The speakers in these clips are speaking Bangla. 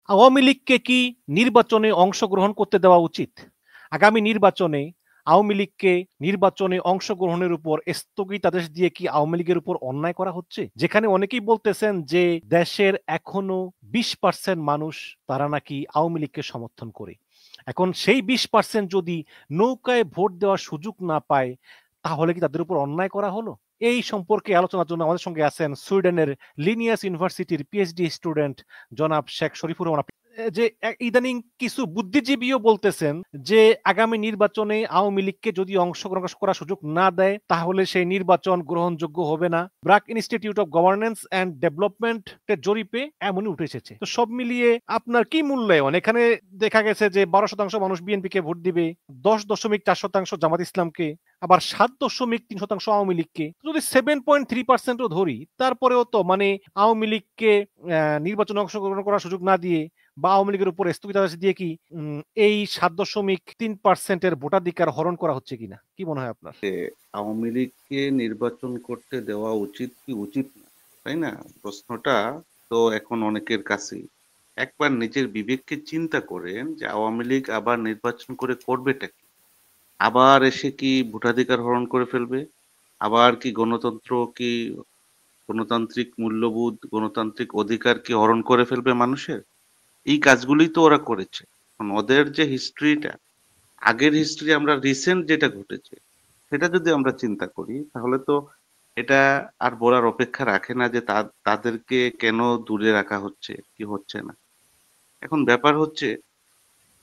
আওয়ামী লীগকে কি নির্বাচনে অংশগ্রহণ করতে দেওয়া উচিত? আগামী নির্বাচনে আওয়ামী লীগকে নির্বাচনে অংশগ্রহণের উপর স্থগিতাদেশ দিয়ে কি আওয়ামী লীগের উপর অন্যায় করা হচ্ছে? যেখানে অনেকেই বলতেছেন যে দেশের এখনো ২০% মানুষ তারা নাকি আওয়ামী লীগকে সমর্থন করে। এখন সেই ২০% যদি নৌকায় ভোট দেওয়ার সুযোগ না পায়, তাহলে কি তাদের উপর অন্যায় করা হলো? এই সম্পর্কে আলোচনার জন্য আমাদের সঙ্গে আছেন সুইডেনের লিনিয়াস ইউনিভার্সিটির পিএইচডি স্টুডেন্ট জনাব শেখ শরীফুর রহমান। যে ইদানিং কিছু বুদ্ধিজীবীও বলতেছেন যে আগামী নির্বাচনে আওয়ামী লীগকে যদি অংশগ্রহণ করার সুযোগ না দেয় তাহলে সেই নির্বাচন গ্রহণযোগ্য হবে না। BRAC institute of governance and ডেভেলপমেন্টের জরিপে এমনই উঠে এসেছে। তো সব মিলিয়ে আপনার কি মূল্যায়ন? এখানে দেখা গেছে যে ১২% মানুষ বিএনপিকে ভোট দিবে, ১০.৪% জামাত ইসলামকে, আবার ৭.৩% আওয়ামী লীগকে। যদি 7.3%ও ধরি তারপরেও তো মানে আওয়ামী লীগকে নির্বাচনে অংশগ্রহণ করার সুযোগ না দিয়ে বা আওয়ামী লীগের উপর স্থগিতাদেশ দিয়ে কি এই ৭.৩% ভোটাধিকার হরণ করা হচ্ছে কিনা? কি মনে হয় আপনার? যে আওয়ামী লীগকে নির্বাচন করতে দেওয়া উচিত কি উচিত না, তাই না? প্রশ্নটা তো এখন অনেকের কাছেই। একবার নিজের বিবেককে চিন্তা করেন যে আওয়ামী লীগ আবার নির্বাচন করে করবেটা কি? আবার এসে কি ভোটাধিকার হরণ করে ফেলবে? আবার কি গণতান্ত্রিক মূল্যবোধ, গণতান্ত্রিক অধিকার কি হরণ করে ফেলবে মানুষের? এই কাজগুলি তো ওরা করেছে। এখন ওদের যে হিস্ট্রিটা, আগের হিস্ট্রি, আমরা রিসেন্ট যেটা ঘটেছে সেটা যদি আমরা চিন্তা করি তাহলে তো এটা আর বলার অপেক্ষা রাখে না যে তাদেরকে কেন দূরে রাখা হচ্ছে, কি হচ্ছে না। এখন ব্যাপার হচ্ছে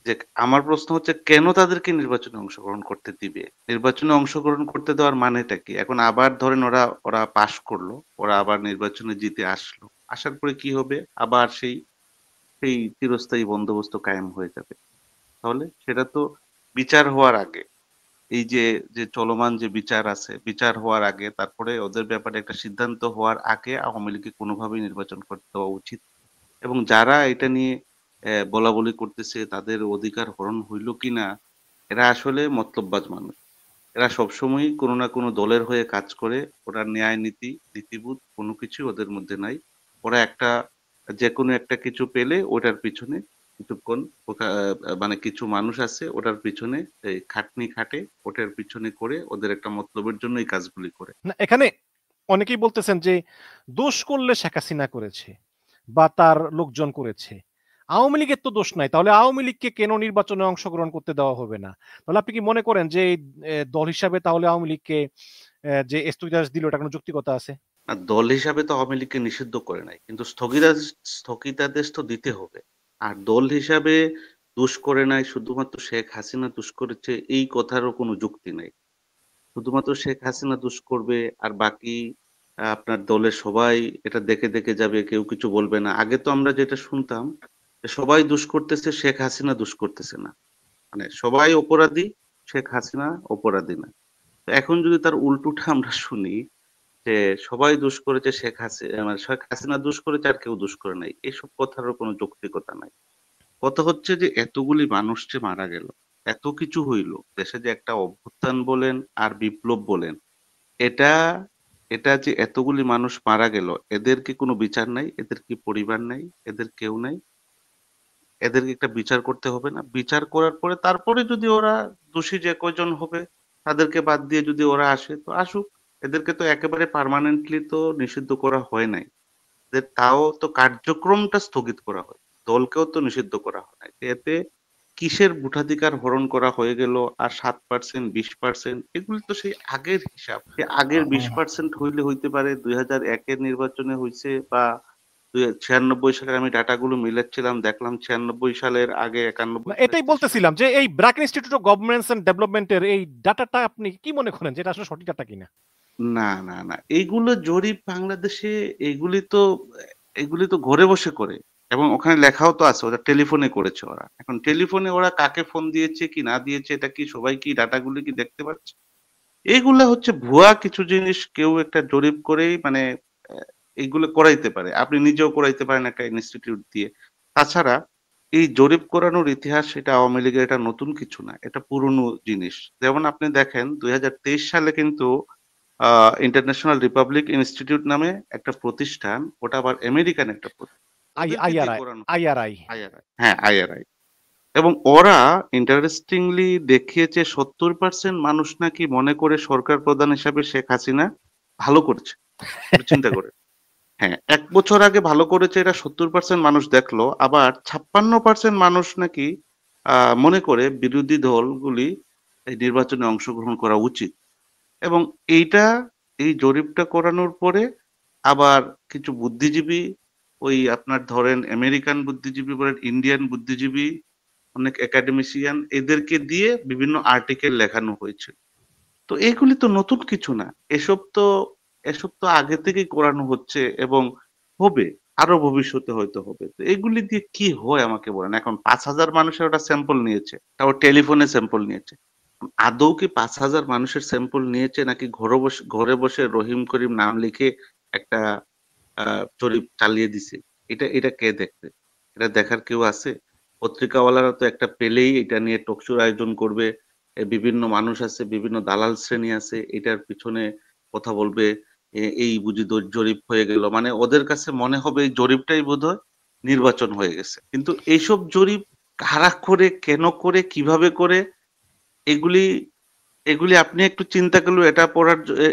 যে আমার প্রশ্ন হচ্ছে কেন তাদেরকে নির্বাচনে অংশগ্রহণ করতে দিবে? নির্বাচনে অংশগ্রহণ করতে দেওয়ার মানেটা কি? এখন আবার ধরেন ওরা ওরা পাশ করলো, ওরা আবার নির্বাচনে জিতে আসলো, আসার পরে কি হবে? আবার সেই সেই চিরস্থায়ী বন্দোবস্ত কায়েম হয়ে যাবে। তাহলে সেটা তো বিচার হওয়ার আগে, এই যে যে চলমান যে বিচার আছে, বিচার হওয়ার আগে, তারপরে ওদের ব্যাপারে একটা সিদ্ধান্ত হওয়ার আগে আওয়ামী লীগকে কোনোভাবেই নির্বাচন করতে দেওয়া উচিত। এবং যারা এটা নিয়ে বলাবলি করতেছে তাদের অধিকার হরণ হইল কিনা, এরা আসলে মতলববাজ মানুষ। এরা সবসময়ই কোনো না কোনো দলের হয়ে কাজ করে। ওরা ন্যায় নীতি, নীতিবোধ কোনো কিছুই ওদের মধ্যে নাই। ওরা যেকোনো একটা কিছু পেলে ওটার পিছনে কিছুক্ষণ মানে কিছু মানুষ আছে ওটার পিছনে এই খাটনি খাটে, ওটার পিছনে করে ওদের একটা মতলবের জন্য এই কাজগুলি করে। না এখানে অনেকেই বলতেছেন যে দোষ করলে শেখ হাসিনা করেছে বা তার লোকজন করেছে। আওয়ামী লীগের তো দোষ নাই। তাহলে আওয়ামী লীগকে কেন নির্বাচনে অংশগ্রহণ করতে দেওয়া হবে না? তাহলে আপনি কি মনে করেন যে এই দল হিসাবে তাহলে আওয়ামী লীগকে যে স্থগিতাদেশ দিল এটা কোনো যৌক্তিকতা আছে? আর দল হিসাবে তো আওয়ামী লীগকে নিষিদ্ধ করে নাই। কিন্তু স্থগিতাদেশ তো দিতে হবে। আর দল হিসাবে দোষ করে নাই, শুধুমাত্র শেখ হাসিনা দোষ করেছে এই কথারও কোনো যুক্তি নাই। শুধুমাত্র শেখ হাসিনা দোষ করবে আর বাকি আপনার দলের সবাই এটা দেখে দেখে যাবে, কেউ কিছু বলবে না। আগে তো আমরা যেটা শুনতাম যে সবাই দোষ করতেছে, শেখ হাসিনা দোষ করতেছে না। মানে সবাই অপরাধী, শেখ হাসিনা অপরাধী না। তো এখন যদি তার উল্টোটা আমরা শুনি যে সবাই দোষ করেছে, মানে শেখ হাসিনা দোষ করেছে আর কেউ দোষ করে নাই, এসব কথারও কোনো যৌক্তিকতা নাই। কথা হচ্ছে যে এতগুলি মানুষ যে মারা গেল, এত কিছু হইল, দেশে যে একটা অভ্যুত্থান বলেন আর বিপ্লব বলেন, এটা এটা যে এতগুলি মানুষ মারা গেল, এদের কি কোনো বিচার নাই? এদের কি পরিবার নাই? এদের কেউ নাই? এদেরকে একটা বিচার করতে হবে না? বিচার করার পরে তারপরে যদি ওরা দোষী যে কয়জন হবে তাদেরকে বাদ দিয়ে যদি ওরা আসে তো আসুক। এদেরকে তো একেবারে পার্মানেন্টলি তো নিষিদ্ধ করা হয় নাই। এদের তাও তো কার্যক্রমটা স্থগিত করা হয়। দলকেও তো নিষিদ্ধ করা হয় নাই। এতে কিসের ভোটাধিকার হরণ করা হয়ে গেল? আর 7%, 20% এগুলি তো সেই আগের হিসাব। সেই আগের 20% হইলে হইতে পারে 2001-এর নির্বাচনে হইছে, বা 96 সালের, আমি ডাটাগুলো মিলাচ্ছিলাম, দেখলাম 96 সালের আগে না 91 সালের এটাই চেষ্টা। বলতেছিলাম যে এই BRAC institute of governance and ডেভেলপমেন্টের এই ডাটাটা আপনি কি মনে করেন যে এটা আসলে সঠিক ডাটা কিনা? না, না, না। এইগুলো জরিপ বাংলাদেশে, এগুলি তো ঘরে বসে করে। এবং ওখানে লেখাও তো আছে ওরা টেলিফোনে করেছে ওরা। এখন টেলিফোনে ওরা কাকে ফোন দিয়েছে কি না দিয়েছে এটা কি সবাই কি ডাটাগুলো কি দেখতে পাচ্ছে? এগুলা হচ্ছে ভুয়া কিছু জিনিস কেউ একটা জরিপ করেই মানে এইগুলো করাইতে পারে। আপনি নিজেও করাইতে পারেন একটা ইনস্টিটিউট দিয়ে। তাছাড়া এই জরিপ করানোর ইতিহাস, এটা আওয়ামী লীগের এটা নতুন কিছু না। এটা পুরনো জিনিস। যেমন আপনি দেখেন ২০২৩ সালে কিন্তু ইন্টারন্যাশনাল রিপাবলিক ইনস্টিটিউট নামে একটা প্রতিষ্ঠান, ওটা আবার আমেরিকান একটা প্রতিষ্ঠান। ওদেরকে দিয়ে আইআরআই করানো আইআরআই আইআরআই, হ্যাঁ আইআরআই। এবং ওরা ইন্টারেস্টিংলি দেখিয়েছে 70% মানুষ নাকি মনে করে সরকার প্রধান হিসাবে শেখ হাসিনা ভালো করেছে। একটু চিন্তা করে, হ্যাঁ 1 বছর আগে ভালো করেছে এটা 70% মানুষ দেখলো, আবার 56% মানুষ নাকি মনে করে বিরোধী দলগুলি এই নির্বাচনে অংশগ্রহণ করা উচিত। এবং এইটা, এই জরিপটা করানোর পরে আবার কিছু বুদ্ধিজীবী, ওই আপনার ধরেন আমেরিকান বুদ্ধিজীবী বলেন, ইন্ডিয়ান বুদ্ধিজীবী, অনেক একাডেমিশিয়ান, এদেরকে দিয়ে বিভিন্ন আর্টিকেল লেখানো হয়েছে। তো এগুলি তো নতুন কিছু না, এসব তো আগে থেকেই করানো হচ্ছে এবং হবে, আরো ভবিষ্যতে হয়তো হবে। তো এগুলি দিয়ে কি হয় আমাকে বলেন। এখন 5,000 মানুষের ওটা স্যাম্পল নিয়েছে, তাও টেলিফোনে স্যাম্পল নিয়েছে। আদৌ কি 5,000 মানুষের স্যাম্পল নিয়েছে, নাকি ঘরে বসে রহিম করিম নাম লিখে একটা জরিপ চালিয়ে দিছে? এটা এটা কে দেখবে? এটা দেখার কেউ আছে? পত্রিকাওয়ালারা তো একটা পেলেই এটা নিয়ে টকশোর আয়োজন করবে। বিভিন্ন মানুষ আছে, বিভিন্ন দালাল শ্রেণী আছে, এটার পিছনে কথা বলবে। এই বুঝি জরিপ হয়ে গেল, মানে ওদের কাছে মনে হবে এই জরিপটাই বোধহয় নির্বাচন হয়ে গেছে। কিন্তু এইসব জরিপ কারা করে, কেন করে, কিভাবে করে, এগুলি এগুলি আপনি একটু চিন্তা করলে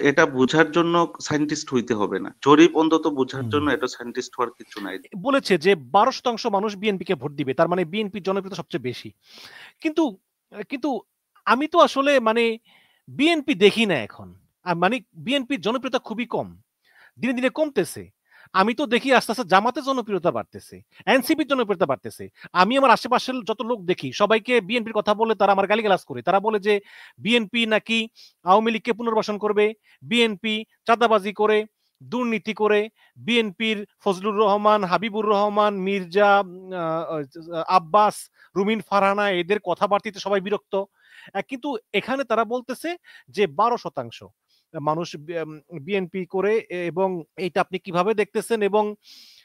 এটা বোঝার জন্য সায়েন্টিস্ট হইতে হবে না। জরিপ অন্তত বোঝার হুম। জন্য এটা সায়েন্টিস্ট হওয়ার কিছু নাই। বলেছে যে 12% মানুষ বিএনপিকে ভোট দিবে, তার মানে বিএনপির জনপ্রিয়তা সবচেয়ে বেশি। কিন্তু কিন্তু আমি তো আসলে মানে বিএনপি দেখি না এখন। মানে বিএনপির জনপ্রিয়তা খুবই কম, দিনে দিনে কমতেছে। আমি তো দেখি আস্তে আস্তে জামাতের জনপ্রিয়তা বাড়তেছে, এনসিপির জনপ্রিয়তা বাড়তেছে। আমি আমার আশেপাশের যত লোক দেখি সবাইকে বিএনপির কথা বলে তারা আমার গালিগালাজ করে। তারা বলে যে বিএনপি নাকি আওয়ামী লীগকে পুনর্বাসন করবে, বিএনপি চাঁদাবাজি করে, দুর্নীতি করে, বিএনপির ফজলুর রহমান, হাবিবুর রহমান, মির্জা, আব্বাস, রুমিন ফারহানা এদের কথাবার্তিতে সবাই বিরক্ত। কিন্তু এখানে তারা বলতেছে যে 12% মানুষ বিএনপি করে, এবং এইটা আপনি কিভাবে দেখতেছেন? এবং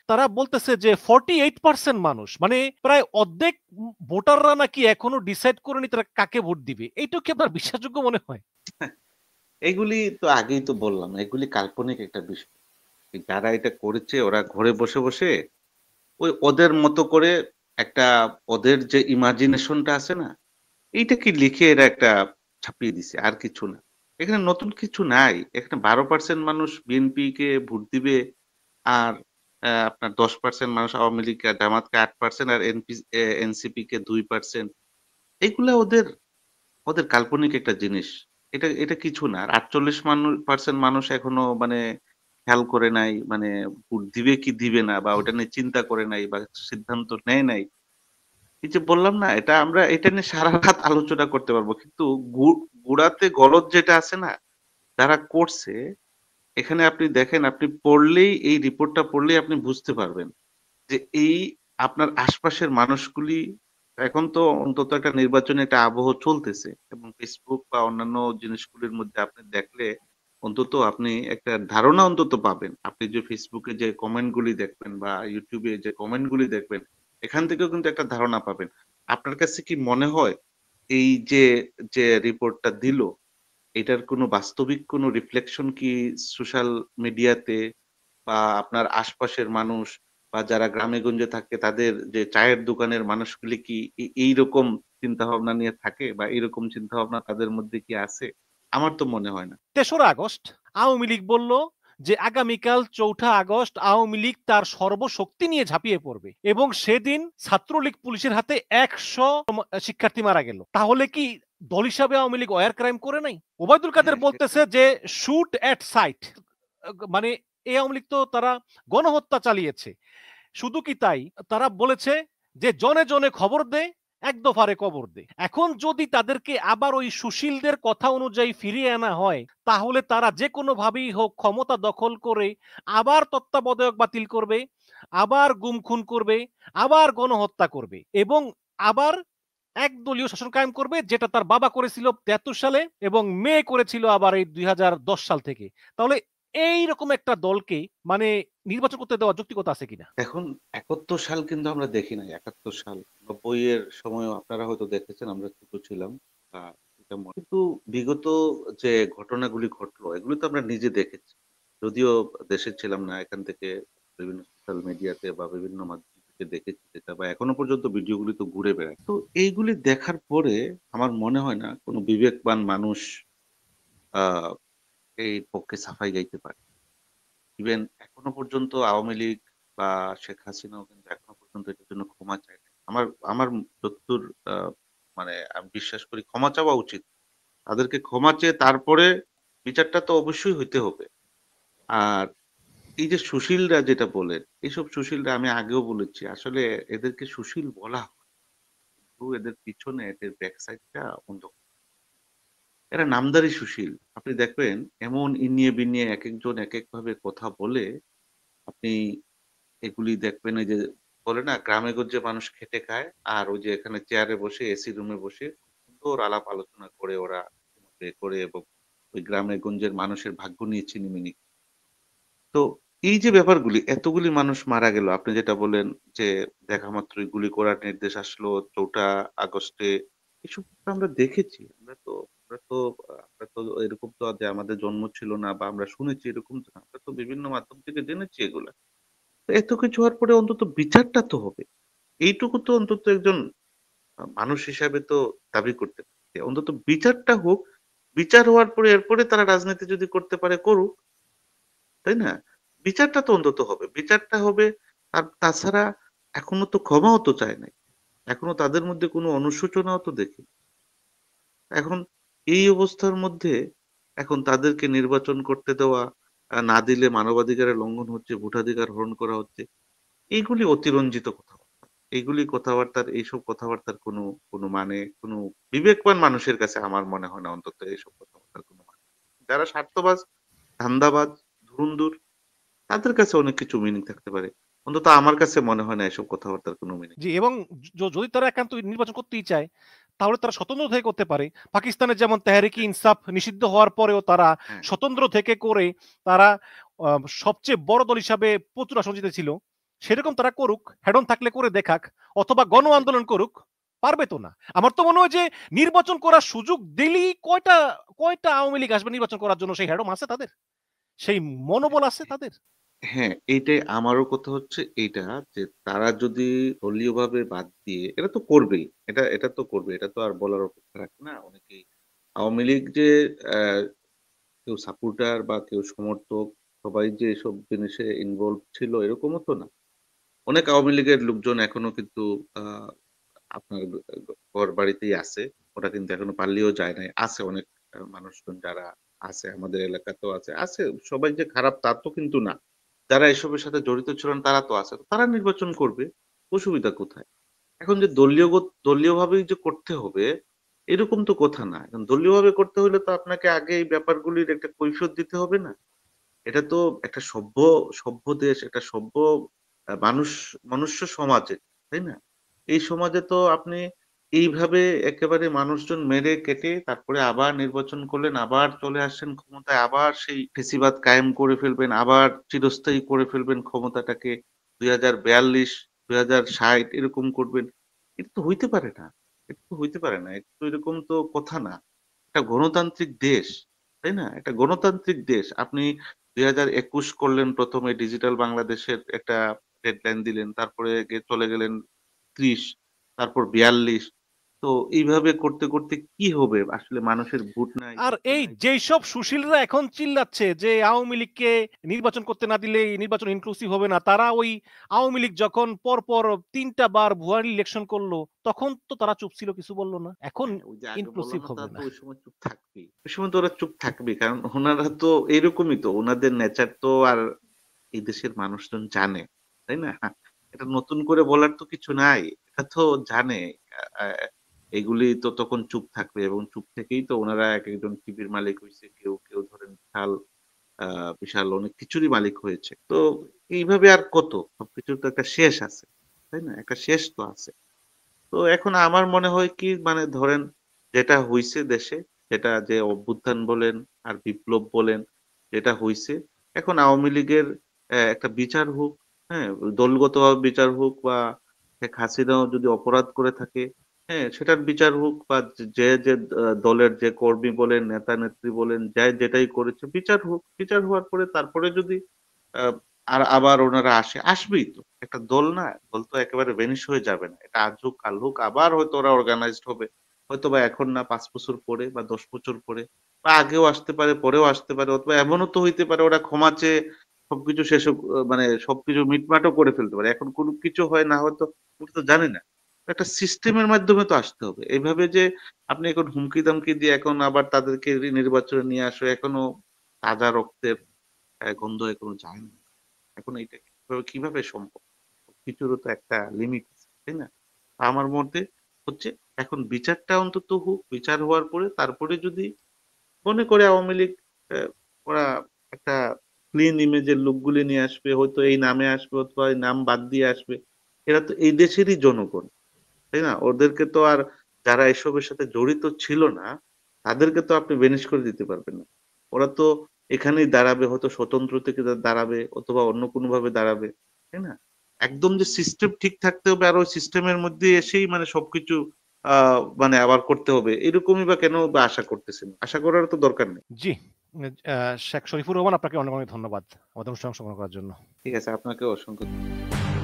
তারা বলতেছে যে 48% মানুষ, মানে প্রায় অর্ধেক ভোটাররা নাকি এখনো ডিসাইড করেনি তারা কাকে ভোট দিবে। এইটা কি আপনার বিশ্বাসযোগ্য মনে হয়? এগুলি তো আগেই তো বললাম, এগুলি কাল্পনিক একটা বিষয়। যারা এটা করেছে ওরা ঘরে বসে বসে ওই ওদের মতো করে একটা, ওদের যে ইমাজিনেশনটা আছে না, এইটাকে লিখে এরা একটা ছাপিয়ে দিছে, আর কিছু না। এখানে নতুন কিছু নাই। এখানে 12% মানুষ বিএনপি কে ভোট দিবে, আর আপনার 10% মানুষ আওয়ামী লীগ আর জামাতকে, 8% আর এনসিপি কে 2%। এগুলা ওদের ওদের কাল্পনিক একটা জিনিস। এটা এটা কিছু না। আর 48% মানুষ এখনো মানে খেয়াল করে নাই, মানে ভোট দিবে কি দিবে না, বা ওটা নিয়ে চিন্তা করে নাই, বা সিদ্ধান্ত নেয় নাই। এই যে বললাম না, এটা নিয়ে সারা রাত আলোচনা করতে পারবো, কিন্তু গুড়াতে গলদ যেটা আছে না, যারা করছে, এখানে আপনি দেখেন, আপনি পড়লেই, এই রিপোর্টটা পড়লেই আপনি বুঝতে পারবেন যে এই আপনার আশপাশের মানুষগুলি, এখন তো অন্তত একটা নির্বাচনে একটা আবহ চলতেছে, এবং ফেসবুক বা অন্যান্য জিনিসগুলির মধ্যে আপনি দেখলে অন্তত আপনি একটা ধারণা অন্তত পাবেন। আপনি যে ফেসবুকে যে কমেন্ট গুলি দেখবেন বা ইউটিউবে যে কমেন্ট গুলি দেখবেন, এখান থেকেও কিন্তু একটা ধারণা পাবেন। আপনার কাছে কি মনে হয় এই যে যে রিপোর্টটা দিল, এটার কোনো বাস্তবিক কোনো রিফ্লেকশন কি সোশ্যাল মিডিয়াতে বা আপনার আশপাশের মানুষ বা যারা গ্রামে গঞ্জে থাকে তাদের যে চায়ের দোকানের মানুষগুলি কি এইরকম চিন্তা ভাবনা নিয়ে থাকে, বা এরকম চিন্তা ভাবনা তাদের মধ্যে কি আছে? আমার তো মনে হয় না। 3রা আগস্ট আওয়ামী লীগ বলল যে আগামীকাল 4ঠা আগস্ট আওয়ামী লীগ তার সর্বশক্তি নিয়ে ঝাঁপিয়ে পড়বে, এবং সেদিন ছাত্রলীগ পুলিশের হাতে 100 শিক্ষার্থী মারা গেল। তাহলে কি দল হিসাবে আওয়ামী লীগ ওয়ার ক্রাইম করে নাই? ওবায়দুল কাদের হ্যাঁ, সেটা বলতেছে যে শুট এট সাইট, মানে এই আওয়ামী লীগ তো তারা গণহত্যা চালিয়েছে। শুধু কি তাই, তারা বলেছে যে জনে জনে খবর দে, এক দফারে কবর দে। এখন যদি তাদেরকে আবার ওই সুশীলদের কথা অনুযায়ী ফিরিয়ে আনা হয়, তাহলে তারা যে কোনো ভাবেই হোক ক্ষমতা দখল করে আবার তত্ত্বাবধায়ক বাতিল করবে, আবার গুম খুন করবে, আবার গণহত্যা করবে, এবং আবার একদলীয় শাসন কায়েম করবে, যেটা তার বাবা করেছিল 73 সালে এবং মেয়ে করেছিল আবার এই 2010 সাল থেকে। তাহলে এইরকম একটা দলকে মানে নির্বাচন করতে দেওয়া যৌক্তিকতা আছে কিনা? এখন 71 সাল কিন্তু আমরা দেখি নাই। 71 সাল 90 এর সময়ও আপনারা হয়তো দেখেছেন, আমরা ছোট ছিলাম। এটা কিন্তু বিগত যে ঘটনাগুলি ঘটলো এগুলো তো আমরা নিজে দেখেছি। যদিও দেশে ছিলাম না, এখান থেকে বিভিন্ন সোশ্যাল মিডিয়াতে বা বিভিন্ন মাধ্যম থেকে দেখেছি যেটা, বা এখনো পর্যন্ত ভিডিওগুলি তো ঘুরে বেড়ায়। তো এইগুলি দেখার পরে আমার মনে হয় না কোনো বিবেকবান মানুষ আহ এই পক্ষে সাফাই গাইতে পারে। ইভেন এখনো পর্যন্ত আওয়ামী লীগ বা শেখ হাসিনাও কিন্তু এখনো পর্যন্ত এটার জন্য ক্ষমা চায় নাই। আমার আমার যতদূর আহ, মানে আমি বিশ্বাস করি ক্ষমা চাওয়া উচিত। তাদেরকে ক্ষমা চেয়ে তারপরে বিচারটা তো অবশ্যই হইতে হবে। আর এই যে সুশীলরা যেটা বলেন, এইসব সুশীলরা আমি আগেও বলেছি, আসলে এদেরকে সুশীল বলা হয় কিন্তু এদের পিছনে এদের ব্যাক সাইডটা অন্ধকার। এরা নামধারী সুশীল। আপনি দেখবেন এমন ইনিয়ে বিনিয়ে এক একজন এক এক ভাবে কথা বলে। আপনি এগুলি দেখবেন, এই যে বলে না গ্রামে গঞ্জে মানুষ খেটে খায়, আর ওই যে এখানে চেয়ারে বসে এসি রুমে বসে সুন্দর আলাপ আলোচনা করে ওরা করে, এবং ওই গ্রামে গঞ্জের মানুষের ভাগ্য নিয়ে ছিনিমিনি। তো এই যে ব্যাপারগুলি, এতগুলি মানুষ মারা গেল, আপনি যেটা বলেন যে দেখা মাত্রই গুলি করার নির্দেশ আসলো ৪টা আগস্টে, এসব তো আমরা দেখেছি। আমরা তো এরকম তো যে আমাদের জন্ম ছিল না বা আমরা শুনেছি এরকম তো না। আমরা তো বিভিন্ন মাধ্যম থেকে জেনেছি এগুলা। তো এত কিছু হওয়ার পরে অন্তত বিচারটা তো হবে। এইটুকু তো অন্তত একজন মানুষ হিসাবে তো দাবি করতে পারে যে অন্তত বিচারটা হোক। বিচার হওয়ার পরে এরপরে তারা রাজনীতি যদি করতে পারে করুক, তাই না? বিচারটা তো অন্তত হবে, বিচারটা হবে। আর তাছাড়া এখনো তো ক্ষমাও তো চায় নাই, এখনো তাদের মধ্যে কোনো অনুশোচনাও তো দেখি। এখন এই অবস্থার মধ্যে এখন তাদেরকে নির্বাচন করতে দেওয়া, না দিলে মানবাধিকারের লঙ্ঘন হচ্ছে, ভোটাধিকার হরণ করা হচ্ছে, এইগুলি অতিরঞ্জিত কথাবার্তা। এইগুলি কথাবার্তার, এইসব কথাবার্তার কোনো কোনো মানে কোনো বিবেকবান মানুষের কাছে আমার মনে হয় না অন্তত এইসব কথাবার্তার কোনো মানে। যারা স্বার্থবাজ, ধান্দাবাজ, ধুরুন্দুর, তাদের কাছে অনেক কিছু মিনিং থাকতে পারে। অন্তত আমার কাছে মনে হয় না এসব কথাবার্তার কোনো মিনিং। জি, এবং যদি তারা একান্ত নির্বাচন করতেই চায়, তাহলে তারা স্বতন্ত্র থেকে করতে পারে। পাকিস্তানের যেমন তেহরিকে হ্যাঁ, ইনসাফ নিষিদ্ধ হওয়ার পরেও তারা হ্যাঁ, স্বতন্ত্র থেকে করে তারা সবচেয়ে বড় দল হিসাবে প্রচুর আসন জিতেছিল। সেরকম তারা করুক, হেডন থাকলে করে দেখাক, অথবা গণ একদম। আন্দোলন করুক। পারবে তো না। আমার তো মনে হয় যে নির্বাচন করার সুযোগ দিলেই কয়টা কয়টা আওয়ামী লীগ আসবে নির্বাচন করার জন্য? সেই হেডম আছে তাদের? সেই মনোবল আছে তাদের? হ্যাঁ, এইটাই আমারও কথা হচ্ছে এইটা, যে তারা যদি দলীয়ভাবে বাদ দিয়ে, এটা তো করবেই। এটা তো করবে। এটা তো আর বলার অপেক্ষা রাখে না। অনেকেই আওয়ামী লীগ যে আহ, কেউ সাপোর্টার বা কেউ সমর্থক, সবাই যে এসব জিনিসে ইনভলভ ছিল এরকমও তো না। অনেক আওয়ামী লীগের লোকজন এখনো কিন্তু আহ আপনার ঘর বাড়িতেই আছে। ওরা কিন্তু এখনো পাল্লিয়েও যায় নাই। আছে অনেক মানুষজন যারা আছে, আমাদের এলাকাতেও আছে। আছে, সবাই যে খারাপ তা তো কিন্তু না। যারা এসবের সাথে জড়িত ছিলেন তারা তো আছে। তারা নির্বাচন করবে। অসুবিধা কোথায়? এখন যে দলীয়ভাবেই যে করতে হবে এরকম তো কথা না। এখন দলীয়ভাবে করতে হলে তো আপনাকে আগে এই ব্যাপারগুলির একটা কৈফিয়ত দিতে হবে না? এটা তো একটা সভ্য সভ্য দেশ, একটা সভ্য মানুষ, মনুষ্য সমাজে, তাই না? এই সমাজে তো আপনি এইভাবে একেবারে মানুষজন মেরে কেটে তারপরে আবার নির্বাচন করলেন, আবার চলে আসছেন ক্ষমতায়, আবার সেই ফেসিবাদ কায়েম করে ফেলবেন, আবার চিরস্থায়ী করে ফেলবেন ক্ষমতাটাকে, 2042 2060 এরকম করবেন। এটা তো হইতে পারে না। এটা তো হইতে পারে না। এটা তো এরকম তো কথা না। একটা গণতান্ত্রিক দেশ, তাই না? একটা গণতান্ত্রিক দেশ। আপনি 2021 করলেন, প্রথমে ডিজিটাল বাংলাদেশের একটা ডেডলাইন দিলেন, তারপরে চলে গেলেন 30, তারপর 42। তো এইভাবে করতে করতে কি হবে? আসলে মানুষের ভোট নাই, আর কিচ্ছু এই নাই। যেসব সুশীলরা এখন চিল্লাচ্ছে যে আওয়ামী লীগকে নির্বাচন করতে না দিলে এই নির্বাচন ইনক্লুসিভ হবে না, তারা ওই আওয়ামী লীগ যখন পরপর ৩টা বার ভুয়া ইলেকশন করলো, তখন তো তারা চুপ ছিল, কিছু বলল না। এখন হ্যাঁ, ওই যে আগে বললাম ইনক্লুসিভ না, হবে তারা তো না। ওই সময় চুপ থাকবেই। ওই সময় তো ওরা চুপ থাকবেই। কারণ ওনারা তো এরকমই তো। ওনাদের নেচার তো আর এই দেশের মানুষজন জানে, তাই না? এটা নতুন করে বলার তো কিছু নাই। এটা তো জানে। এগুলি তো তখন চুপ থাকবে, এবং চুপ থেকেই তো ওনারা এক একজন টিভির মালিক হয়েছে, কেউ কেউ ধরেন বিশাল বিশাল অনেক কিছুরই মালিক হয়েছে। তো এইভাবে আর কত, সবকিছুর তো একটা শেষ আছে, তাই না? একটা শেষ তো আছে। তো এখন আমার মনে হয় কি, মানে ধরেন যেটা হইছে দেশে, যেটা যে অভ্যুত্থান বলেন আর বিপ্লব বলেন, যেটা হইছে, এখন আওয়ামী লীগের একটা বিচার হোক। হ্যাঁ, দলগতভাবে বিচার হোক, বা শেখ হাসিনাও যদি অপরাধ করে থাকে, হ্যাঁ সেটার বিচার হোক, বা যে যে দলের যে কর্মী বলেন, নেতা নেত্রী বলেন, যে যেটাই করেছে বিচার হোক। বিচার হওয়ার পরে তারপরে যদি আর আবার ওনারা আসবেই তো। একটা দল না, দল তো একেবারে ভ্যানিশ হয়ে যাবে না। এটা আজ হোক, কাল হোক আবার হয়তো ওরা অর্গানাইজড হবে। হয়তোবা এখন না ৫ বছর পরে বা ১০ বছর পরে বা আগেও আসতে পারে, পরেও আসতে পারে অথবা এমনও তো হইতে পারে ওরা ক্ষমা চেয়ে সবকিছু শেষও মানে সবকিছু মিটমাটও করে ফেলতে পারে। এখন কোন কিছু হয় না হয়তো ওটা তো জানি না। একটা সিস্টেমের মাধ্যমে তো আসতে হবে। এভাবে যে আপনি এখন হুমকি-দামকি দিয়ে এখন আবার তাদেরকে নির্বাচনে নিয়ে আসো, এখনো তাজা রক্তের গন্ধ এখনো যায় না। এখন এইটা কিভাবে সম্ভব? সবকিছুরও তো একটা লিমিট আছে, তাই না? আমার মতে হচ্ছে এখন বিচারটা অন্তত হোক, বিচার হওয়ার পরে তারপরে যদি মনে করে আওয়ামী লীগ ওরা একটা ক্লিন ইমেজের লোকগুলি নিয়ে আসবে, হয়তো এই নামে আসবে অথবা এই নাম বাদ দিয়ে আসবে। এরা তো এই দেশেরই জনগণ, তাই না? ওদেরকে তো আর যারা এসবের সাথে জড়িত ছিল না, তাদেরকে তো আপনি বেনিশ করে দিতে পারবেন না। ওরা তো এখানেই দাঁড়াবে, হয়তো স্বতন্ত্র থেকে দাঁড়াবে অথবা অন্য কোনোভাবে দাঁড়াবে, তাই না? একদম যে সিস্টেম ঠিক থাকতে হবে আর ওই সিস্টেমের মধ্যে এসেই মানে সবকিছু মানে আবার করতে হবে, এরকমই বা কেন বা আশা করতেছেন? আশা করার তো দরকার নেই। জি, শেখ শরীফুর রহমান, আপনাকে অনেক অনেক ধন্যবাদ আমাদের অনুষ্ঠানে অংশগ্রহণ করার জন্য। ঠিক আছে, আপনাকেও অসংখ্য ধন্যবাদ।